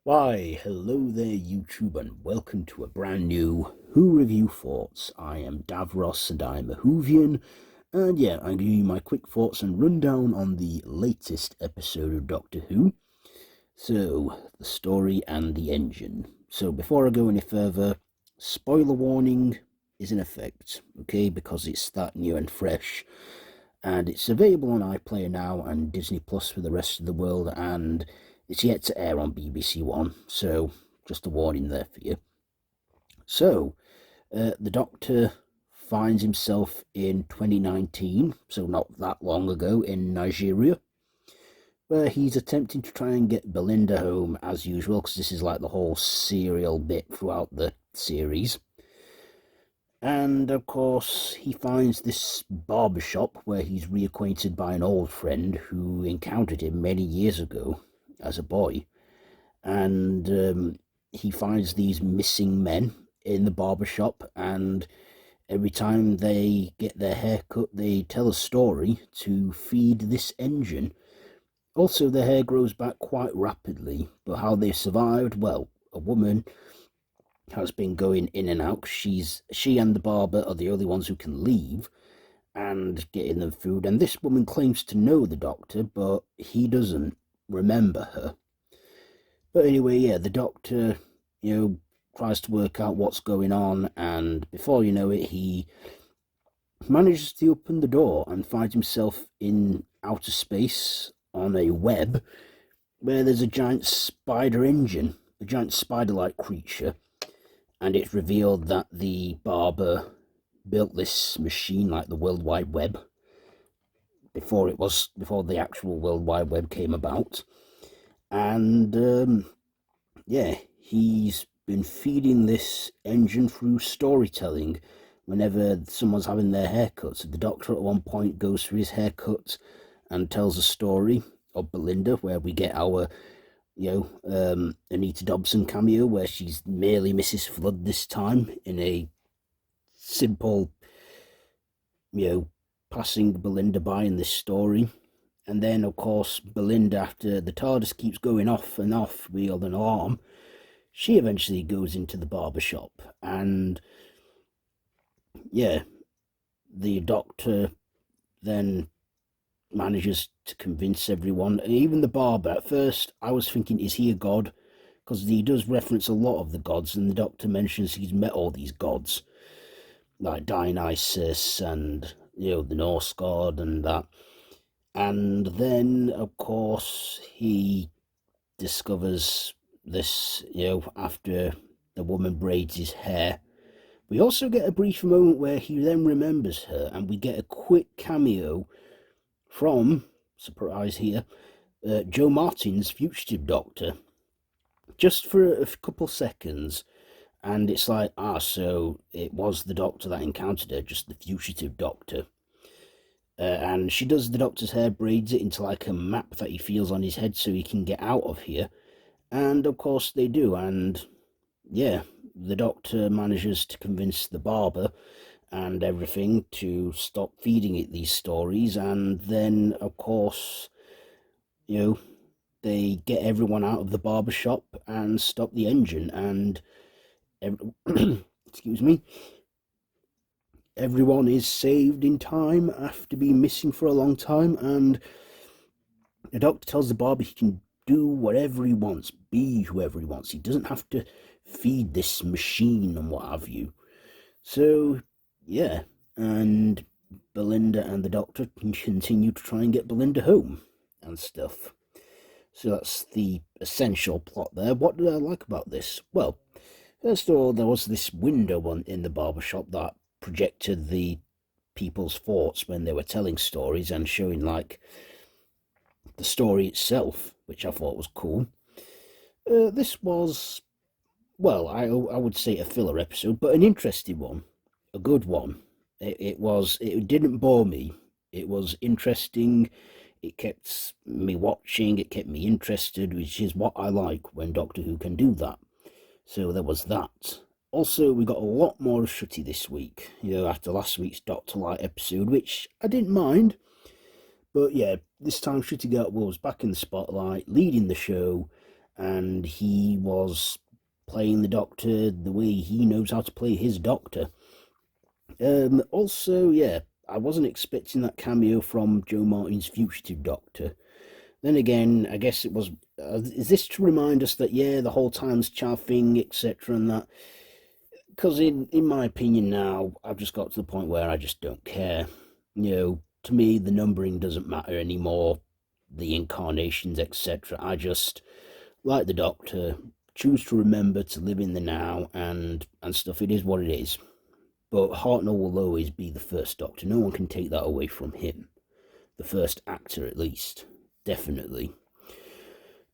Why, hello there YouTube and welcome to a brand new Who Review Thoughts. I am Davros and I'm a Whovian, and yeah, I'm giving you my quick thoughts and rundown on the latest episode of Doctor Who. So, the story and the engine. So before I go any further, spoiler warning is in effect, okay, because it's that new and fresh. And it's available on iPlayer now and Disney Plus for the rest of the world, and it's yet to air on BBC One, so just a warning there for you. So, the Doctor finds himself in 2019, so not that long ago, in Nigeria, where he's attempting to try and get Belinda home as usual, because this is like the whole serial bit throughout the series. And of course, he finds this barber shop where he's reacquainted by an old friend who encountered him many years ago as a boy. And he finds these missing men in the barber shop, and every time they get their hair cut, they tell a story to feed this engine. Also, their hair grows back quite rapidly, but how they survived, well, a woman has been going in and out. She and the barber are the only ones who can leave and getting them food. And this woman claims to know the Doctor, but he doesn't remember her. But anyway, yeah, the Doctor, tries to work out what's going on, and before you know it, he manages to open the door and finds himself in outer space on a web where there's a giant spider engine, a giant spider-like creature. And it's revealed that the barber built this machine like the World Wide Web before the actual World Wide Web came about. And yeah, he's been feeding this engine through storytelling whenever someone's having their haircut. So the Doctor at one point goes through his haircut and tells a story of Belinda, where we get our Anita Dobson cameo, where she's merely Mrs. Flood this time, in a simple, passing Belinda by in this story. And then, of course, Belinda, after the TARDIS keeps going off and off with an alarm, she eventually goes into the barber shop. And, yeah, the Doctor then manages to convince everyone, and even the barber. At first I was thinking, is he a god? Because he does reference a lot of the gods, and the Doctor mentions he's met all these gods like Dionysus and the Norse god and that. And then of course he discovers this, after the woman braids his hair. We also get a brief moment where he then remembers her, and we get a quick cameo from, surprise here, Joe Martin's fugitive Doctor, just for a couple seconds. And it's like, so it was the Doctor that encountered her, just the fugitive Doctor. And she does the Doctor's hair, braids it into like a map that he feels on his head so he can get out of here. And of course they do, and yeah, the Doctor manages to convince the barber and everything to stop feeding it these stories. And then of course, they get everyone out of the barber shop and stop the engine, and excuse me, everyone is saved in time after being missing for a long time. And the Doctor tells the barber he can do whatever he wants, be whoever he wants. He doesn't have to feed this machine and what have you. So yeah, and Belinda and the Doctor can continue to try and get Belinda home and stuff. So that's the essential plot there. What did I like about this? Well, first of all, there was this window in the barbershop that projected the people's thoughts when they were telling stories and showing like the story itself, which I thought was cool. This was, well, I would say a filler episode, but an interesting one, a good one. It didn't bore me. It was interesting. It kept me watching. It kept me interested, which is what I like when Doctor Who can do that. So there was that. Also, we got a lot more of Ncuti this week, after last week's Doctor Light episode, which I didn't mind. But yeah, this time Ncuti Gatwa was back in the spotlight, leading the show, and he was playing the Doctor the way he knows how to play his Doctor. Also, yeah, I wasn't expecting that cameo from Joe Martin's fugitive Doctor. Then again, I guess it was. Is this to remind us that, yeah, the whole time's chaffing, etc., and that? Because in my opinion now, I've just got to the point where I just don't care. To me, the numbering doesn't matter anymore, the incarnations, etc. I just, like the Doctor, choose to remember to live in the now and stuff. It is what it is. But Hartnell will always be the first Doctor. No one can take that away from him. The first actor, at least. Definitely.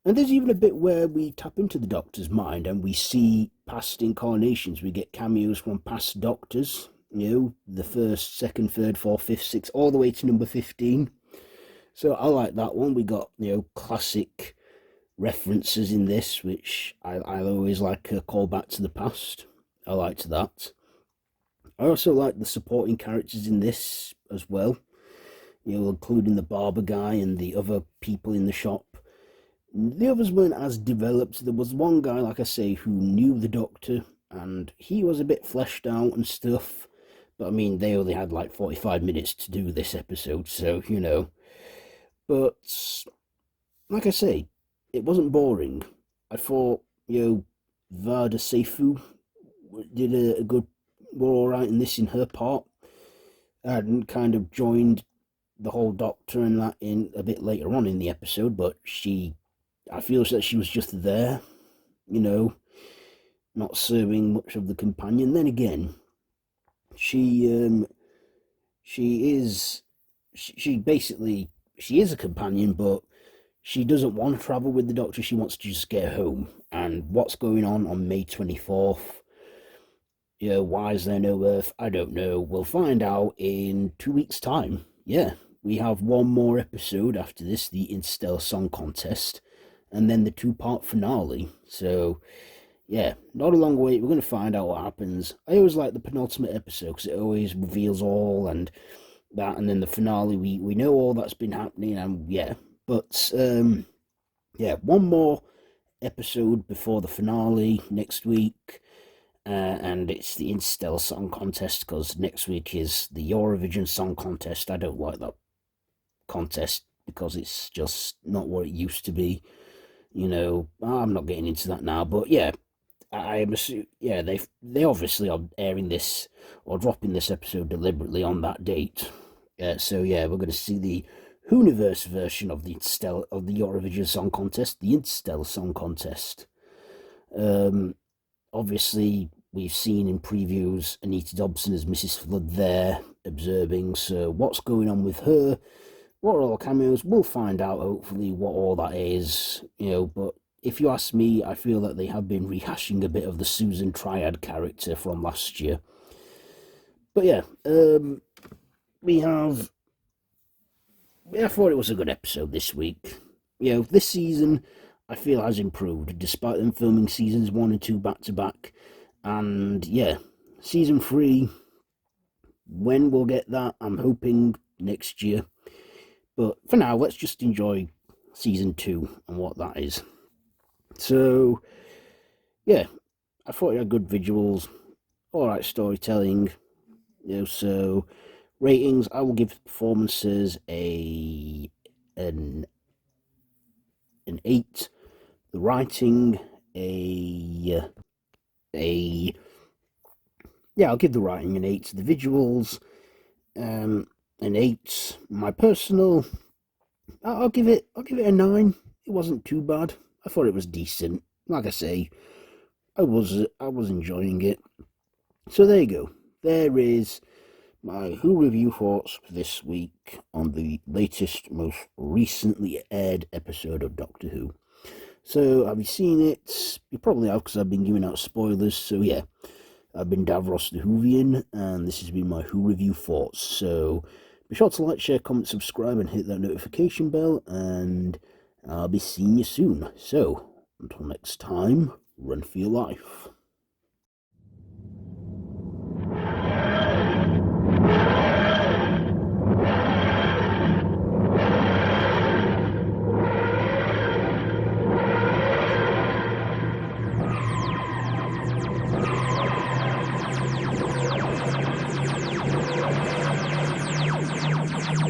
And there's even a bit where we tap into the Doctor's mind and we see past incarnations. We get cameos from past Doctors. The first, second, third, fourth, fifth, sixth, all the way to number 15. So I like that one. We got, classic references in this, which I always like a call back to the past. I liked that. I also like the supporting characters in this as well, including the barber guy and the other people in the shop. The others weren't as developed. There was one guy, like I say, who knew the Doctor, and he was a bit fleshed out and stuff. But, I mean, they only had like 45 minutes to do this episode, so, But, like I say, it wasn't boring. I thought, Varada Sethu did a good, were alright in this in her part. And kind of joined the whole Doctor and that in a bit later on in the episode, but I feel that she was just there, not serving much of the companion. Then again, she is a companion, but she doesn't want to travel with the Doctor. She wants to just get home. And what's going on May 24th? Why is there no Earth? I don't know. We'll find out in 2 weeks' time. Yeah, we have one more episode after this, the Interstellar Song Contest, and then the 2-part finale. So, yeah, not a long wait. We're going to find out what happens. I always like the penultimate episode because it always reveals all and that, and then the finale, we know all that's been happening, and yeah. But, yeah, one more episode before the finale next week. And it's the Interstellar Song Contest, because next week is the Eurovision Song Contest. I don't like that contest because it's just not what it used to be. I'm not getting into that now, but yeah, I'm assuming, yeah, they obviously are airing this or dropping this episode deliberately on that date. So yeah, we're going to see the Whoniverse version of the Eurovision Song Contest, the Interstellar Song Contest. Obviously, we've seen in previews Anita Dobson as Mrs. Flood there, observing, so what's going on with her? What are all the cameos? We'll find out, hopefully, what all that is, but if you ask me, I feel that they have been rehashing a bit of the Susan Triad character from last year. But yeah, I thought it was a good episode this week. This season, I feel has improved, despite them filming seasons 1 and 2 back-to-back. And yeah, season 3, when we'll get that, I'm hoping next year. But for now, let's just enjoy season 2 and what that is. So, yeah, I thought it had good visuals, alright storytelling. So ratings, I will give performances an 8. The writing, I'll give the writing an 8. The visuals, an 8. My personal, I'll give it a 9. It wasn't too bad. I thought it was decent. Like I say, I was enjoying it. So there you go. There is my Who review thoughts for this week on the latest, most recently aired episode of Doctor Who. So, have you seen it? You probably have, because I've been giving out spoilers. So yeah, I've been Davros the Whovian, and this has been my Who review thoughts. So be sure to like, share, comment, subscribe, and hit that notification bell, and I'll be seeing you soon. So, until next time, run for your life.